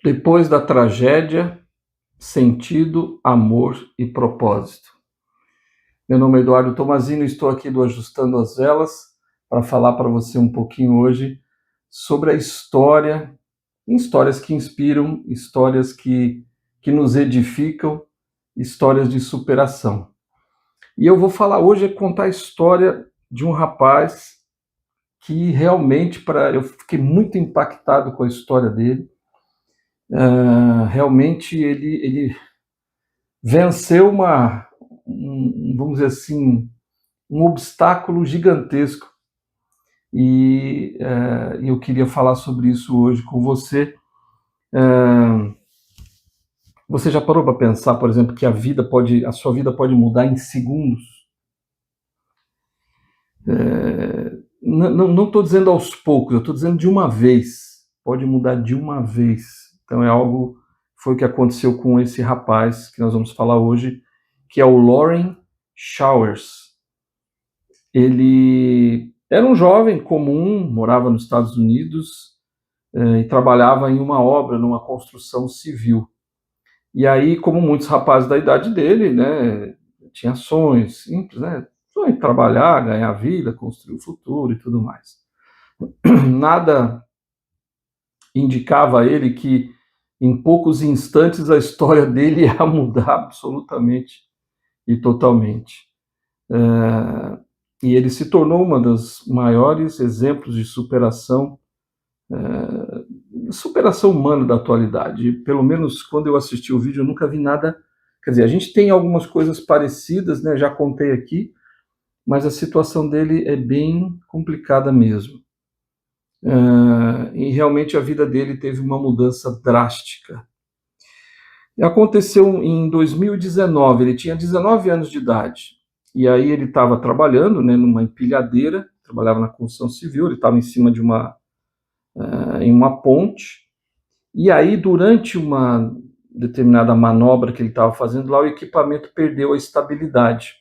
Depois da tragédia, sentido, amor e propósito. Meu nome é Eduardo Tomazino e estou aqui do Ajustando as Velas para falar para você um pouquinho hoje sobre a histórias que inspiram, histórias que nos edificam, histórias de superação. E eu vou falar hoje, contar a história de um rapaz que realmente, eu fiquei muito impactado com a história dele. Realmente ele venceu vamos dizer assim, um obstáculo gigantesco. E eu queria falar sobre isso hoje com você. Você já parou para pensar, por exemplo, que a sua vida pode mudar em segundos? Não estou dizendo aos poucos, eu estou dizendo de uma vez. Pode mudar de uma vez. Então foi o que aconteceu com esse rapaz que nós vamos falar hoje, que é o Loren Showers. Ele era um jovem comum, morava nos Estados Unidos e trabalhava em uma obra, numa construção civil. E aí, como muitos rapazes da idade dele, né, tinha sonhos simples, né? Sonho de trabalhar, ganhar vida, construir o futuro e tudo mais. Nada indicava a ele que em poucos instantes a história dele ia mudar absolutamente e totalmente. E ele se tornou uma das maiores exemplos de superação humana da atualidade. Pelo menos quando eu assisti o vídeo eu nunca vi nada. Quer dizer, a gente tem algumas coisas parecidas, né? Já contei aqui, mas a situação dele é bem complicada mesmo. E realmente a vida dele teve uma mudança drástica. Aconteceu em 2019, ele tinha 19 anos de idade, e aí ele estava trabalhando, né, numa empilhadeira, trabalhava na construção civil, ele estava em cima de em uma ponte, e aí durante uma determinada manobra que ele estava fazendo lá, o equipamento perdeu a estabilidade,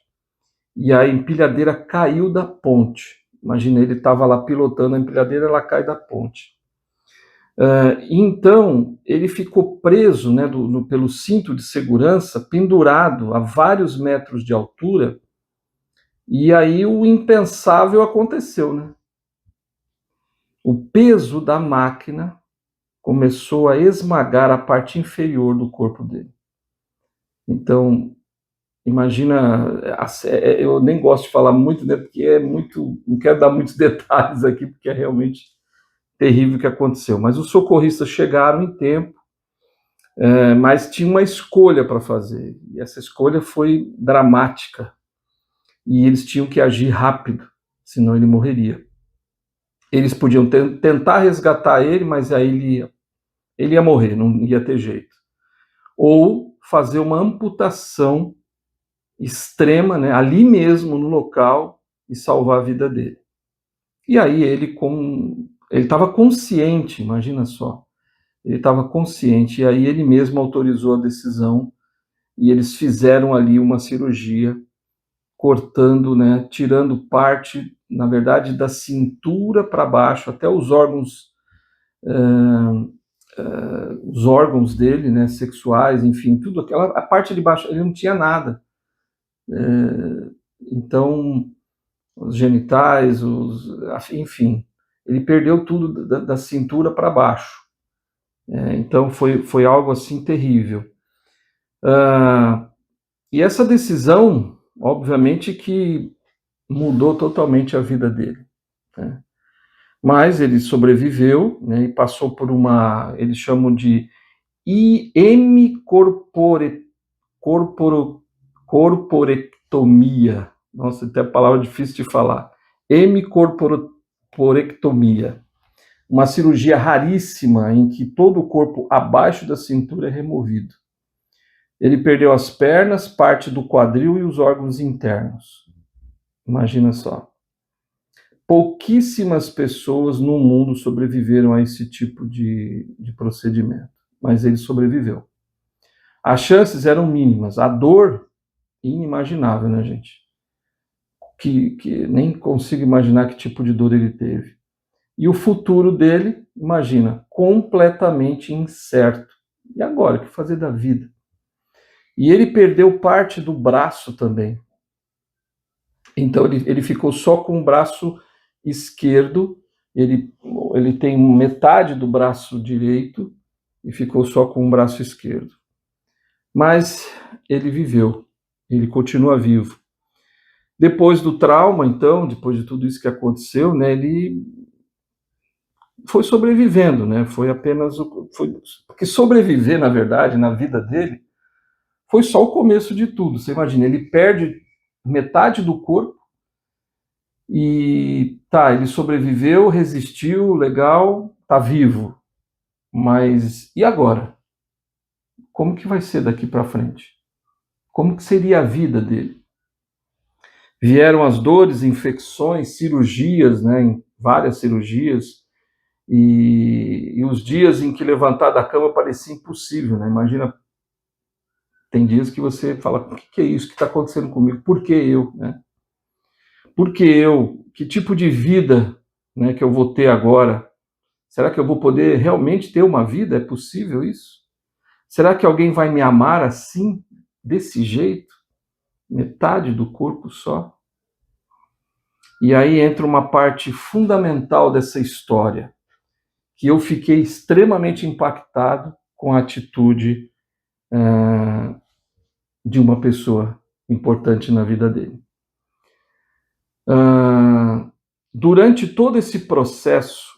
e a empilhadeira caiu da ponte. Imagina, ele estava lá pilotando a empilhadeira, ela cai da ponte. Então, ele ficou preso, né, pelo cinto de segurança, pendurado a vários metros de altura, e aí o impensável aconteceu, né? O peso da máquina começou a esmagar a parte inferior do corpo dele. Então, imagina, eu nem gosto de falar muito, né, porque não quero dar muitos detalhes aqui, porque é realmente terrível o que aconteceu. Mas os socorristas chegaram em tempo, mas tinha uma escolha para fazer, e essa escolha foi dramática, e eles tinham que agir rápido, senão ele morreria. Eles podiam tentar resgatar ele, mas aí ele ia morrer, não ia ter jeito. Ou fazer uma amputação extrema, né, ali mesmo no local, e salvar a vida dele. E aí ele estava consciente, imagina só, ele estava consciente, e aí ele mesmo autorizou a decisão, e eles fizeram ali uma cirurgia, cortando, né, tirando parte, na verdade, da cintura para baixo, até os órgãos dele, né, sexuais, enfim, tudo a parte de baixo, ele não tinha nada. Então, os genitais, enfim, ele perdeu tudo da cintura para baixo. Então foi algo assim terrível. E essa decisão, obviamente, que mudou totalmente a vida dele, né? Mas ele sobreviveu, né, e passou por eles chamam de corporectomia. Nossa, até a palavra difícil de falar. Hemicorporectomia. Uma cirurgia raríssima em que todo o corpo abaixo da cintura é removido. Ele perdeu as pernas, parte do quadril e os órgãos internos. Imagina só. Pouquíssimas pessoas no mundo sobreviveram a esse tipo de procedimento, mas ele sobreviveu. As chances eram mínimas, a dor inimaginável, né, gente? Que nem consigo imaginar que tipo de dor ele teve. E o futuro dele, imagina, completamente incerto. E agora, o que fazer da vida? E ele perdeu parte do braço também. Então ele ficou só com o braço esquerdo, ele tem metade do braço direito e ficou só com o braço esquerdo. Mas ele viveu, ele continua vivo. Depois do trauma, então, depois de tudo isso que aconteceu, né, ele foi sobrevivendo, né? Foi apenas porque sobreviver, na verdade, na vida dele, foi só o começo de tudo. Você imagina, ele perde metade do corpo e tá, ele sobreviveu, resistiu, legal, tá vivo. Mas e agora? Como que vai ser daqui para frente? Como que seria a vida dele? Vieram as dores, infecções, cirurgias, né, várias cirurgias, e os dias em que levantar da cama parecia impossível, né? Imagina, tem dias que você fala, o que é isso que está acontecendo comigo? Por que eu, né? Por que eu? Que tipo de vida, né, que eu vou ter agora? Será que eu vou poder realmente ter uma vida? É possível isso? Será que alguém vai me amar assim, desse jeito? Metade do corpo só? E aí entra uma parte fundamental dessa história, que eu fiquei extremamente impactado com a atitude de uma pessoa importante na vida dele. Durante todo esse processo,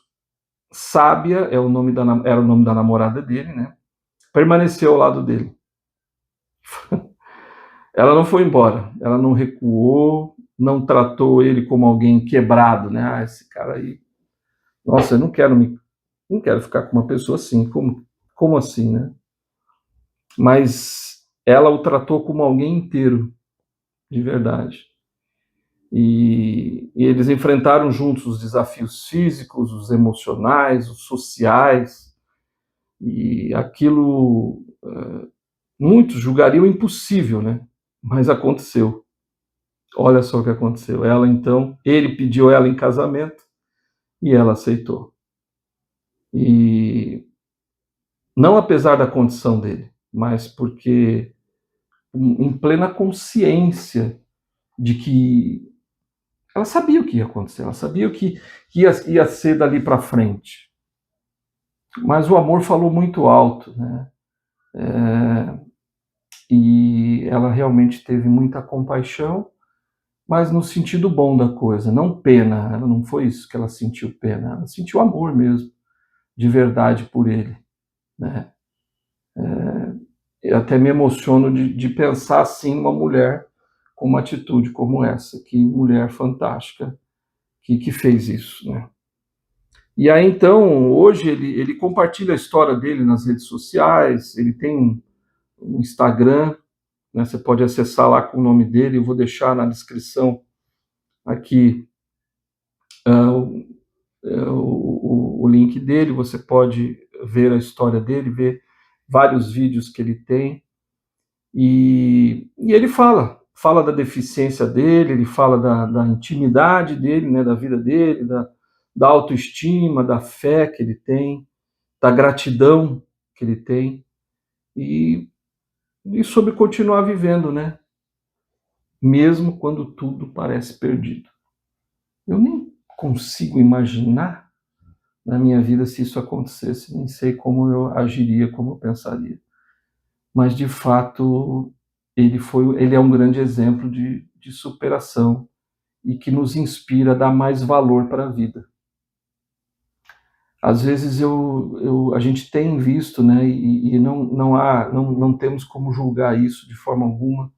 Sábia era o nome da namorada dele, né? Permaneceu ao lado dele. Ela não foi embora, ela não recuou, não tratou ele como alguém quebrado, né? Ah, esse cara aí, nossa, eu não quero ficar com uma pessoa assim, como assim, né? Mas ela o tratou como alguém inteiro, de verdade. E eles enfrentaram juntos os desafios físicos, os emocionais, os sociais, e aquilo muitos julgariam impossível, né? Mas aconteceu. Olha só o que aconteceu. Ele pediu ela em casamento e ela aceitou. E não apesar da condição dele, mas porque em plena consciência de que ela sabia o que ia acontecer, ela sabia o que ia ser dali para frente. Mas o amor falou muito alto, né? E ela realmente teve muita compaixão, mas no sentido bom da coisa, não pena. Ela não foi isso que ela sentiu, pena, ela sentiu amor mesmo, de verdade por ele, né? Eu até me emociono de pensar assim numa mulher com uma atitude como essa, que mulher fantástica que fez isso, né? E aí então, hoje ele compartilha a história dele nas redes sociais, ele tem um Instagram, né? Você pode acessar lá com o nome dele, eu vou deixar na descrição aqui o link dele, você pode ver a história dele, ver vários vídeos que ele tem, e ele fala da deficiência dele, ele fala da intimidade dele, né, da vida dele, da autoestima, da fé que ele tem, da gratidão que ele tem, e, e sobre continuar vivendo, né, mesmo quando tudo parece perdido. Eu nem consigo imaginar na minha vida se isso acontecesse, nem sei como eu agiria, como eu pensaria. Mas de fato ele é um grande exemplo de superação e que nos inspira a dar mais valor para a vida. Às vezes a gente tem visto, né, e não temos como julgar isso de forma alguma,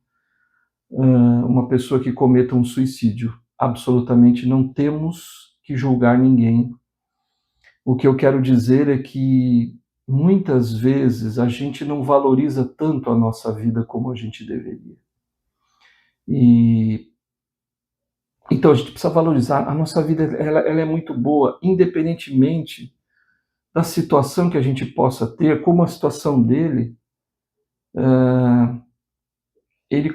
uma pessoa que cometa um suicídio. Absolutamente não temos que julgar ninguém. O que eu quero dizer é que muitas vezes a gente não valoriza tanto a nossa vida como a gente deveria. E então a gente precisa valorizar a nossa vida, ela é muito boa, independentemente da situação que a gente possa ter, como a situação dele, ele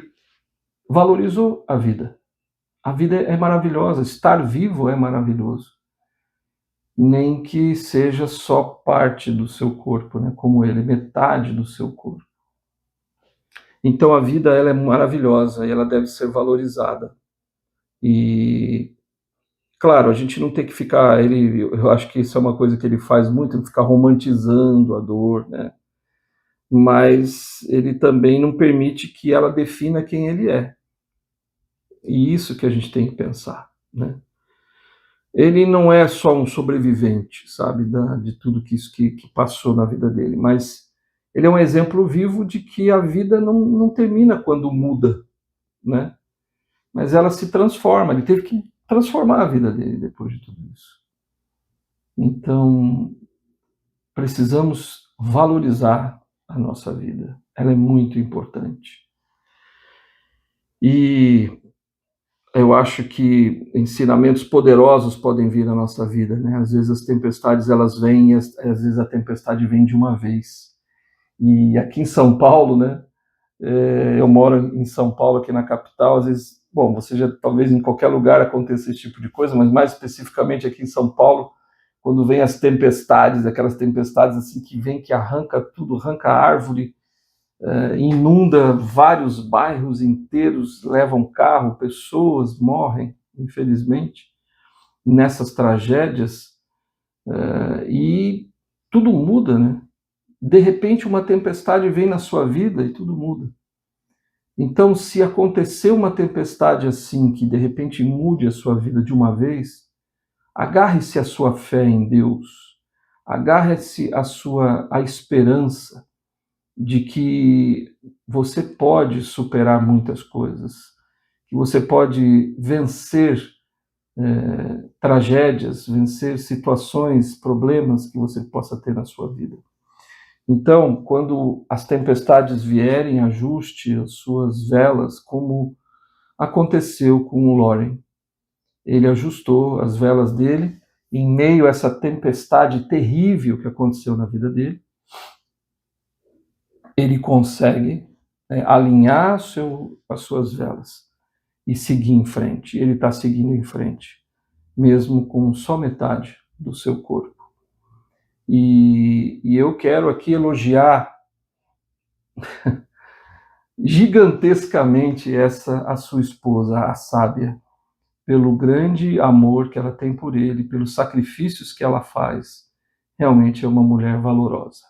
valorizou a vida. A vida é maravilhosa, estar vivo é maravilhoso. nem que seja só parte do seu corpo, né, como ele, metade do seu corpo. Então a vida ela é maravilhosa e ela deve ser valorizada. E claro, a gente não tem que ficar, eu acho que isso é uma coisa que ele faz muito, ele ficar romantizando a dor, né? Mas ele também não permite que ela defina quem ele é. E isso que a gente tem que pensar, né? Ele não é só um sobrevivente, sabe, de tudo que passou na vida dele, mas ele é um exemplo vivo de que a vida não termina quando muda, né? Mas ela se transforma. Ele teve que transformar a vida dele depois de tudo isso. Então, precisamos valorizar a nossa vida. Ela é muito importante. E eu acho que ensinamentos poderosos podem vir na nossa vida, né? Às vezes as tempestades elas vêm, e às vezes a tempestade vem de uma vez. E aqui em São Paulo, né? Eu moro em São Paulo, aqui na capital. Às vezes, bom, você já talvez em qualquer lugar aconteça esse tipo de coisa, mas mais especificamente aqui em São Paulo, quando vem as tempestades, aquelas tempestades assim que vem, que arranca tudo, arranca a árvore, inunda vários bairros inteiros, levam carro, pessoas morrem, infelizmente, nessas tragédias, e tudo muda, né? De repente uma tempestade vem na sua vida e tudo muda. Então, se acontecer uma tempestade assim, que de repente mude a sua vida de uma vez, agarre-se à sua fé em Deus, agarre-se à esperança de que você pode superar muitas coisas, que você pode vencer tragédias, vencer situações, problemas que você possa ter na sua vida. Então, quando as tempestades vierem, ajuste as suas velas, como aconteceu com o Loren. Ele ajustou as velas dele em meio a essa tempestade terrível que aconteceu na vida dele. Ele consegue alinhar as suas velas e seguir em frente. Ele está seguindo em frente, mesmo com só metade do seu corpo. E eu quero aqui elogiar gigantescamente a sua esposa, a sábia, pelo grande amor que ela tem por ele, pelos sacrifícios que ela faz. Realmente é uma mulher valorosa.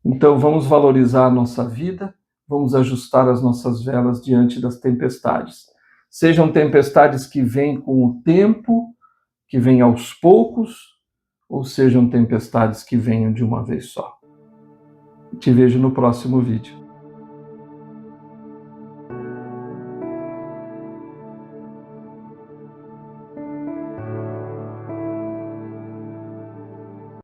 Então vamos valorizar a nossa vida, vamos ajustar as nossas velas diante das tempestades. Sejam tempestades que vêm com o tempo, que vêm aos poucos, ou sejam tempestades que venham de uma vez só. Te vejo no próximo vídeo.